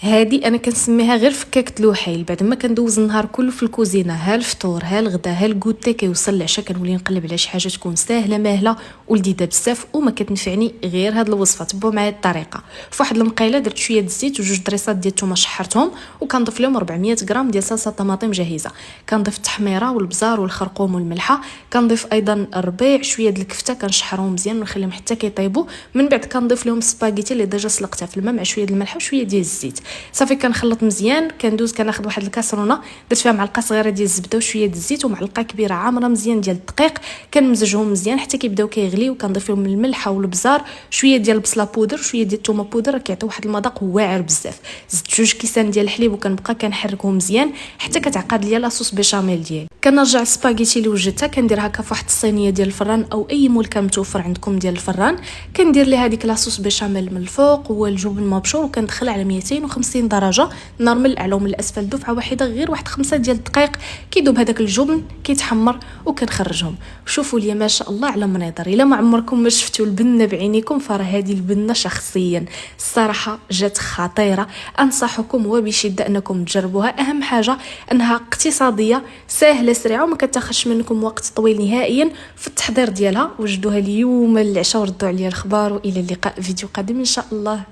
هادي انا كنسميها غير فكاكه الوحيل. بعد ما كندوز النهار كله في الكوزينه، ها الفطور ها الغدا ها الكوتي، كيوصل العشاء كنولي نقلب على شي حاجه تكون ساهله ماهله ولذيذه بزاف وما كتنفعني غير هاد الوصفه. تبعوا معايا الطريقه. فواحد المقيله درت شويه الزيت وجوج دريسات ديال الثومه شحرتهم، وكنضيف لهم 400 غرام ديال صلصه طماطم جاهزه. كنضيف التحميره والبزار والخرقوم والملحه. كنضيف ايضا الربيع، شويه د الكفته كنشحرهم مزيان ونخليهم حتى كيطيبوا. من بعد كنضيف لهم السباغيتي اللي ديجا سلقتها في الماء مع شويه الملح وشويه ديال الزيت. صافي كنخلط مزيان. كندوز كناخذ واحد الكاسرونه درت فيها معلقه صغيره ديال الزبده وشويه ديال الزيت ومعلقه كبيره عامره مزيان ديال الدقيق. كنمزجهم مزيان حتى كيبداو كيغليو. كنضيف لهم الملح والبزار، شويه ديال البصله بودر، شويه ديال الثومه بودر، كيعطيو واحد المذاق واعر بزاف. زدت 2 كيسان ديال الحليب وكنبقى كنحركهم مزيان حتى كتعقد ليا لاصوص بيشاميل ديالي. كنرجع السباغيتي اللي وجدتها كندير هكا فواحد الصينيه ديال الفران او اي مولكه متوفر عندكم ديال الفران. كندير ليها هذيك لاصوص بيشاميل من الفوق والجبن مبشور وكندخلها على 250 درجه، نار من الاعلى ومن الاسفل دفعه واحده، غير واحد 5 ديال الدقائق كيذوب هذاك الجبن كيتحمر وكنخرجهم. شوفوا لي ما شاء الله على منظر. الا ما عمركم ما شفتوا البنه بعينيكم فراه هذه البنه شخصيا الصراحه جات خطيره. انصحكم وبشده انكم تجربوها. اهم حاجه انها اقتصاديه سهله سريعه وما كتاخذش منكم وقت طويل نهائيا في التحضير ديالها. وجدوها اليوم العشاء وردوا عليا الخبار، والى اللقاء فيديو قادم ان شاء الله.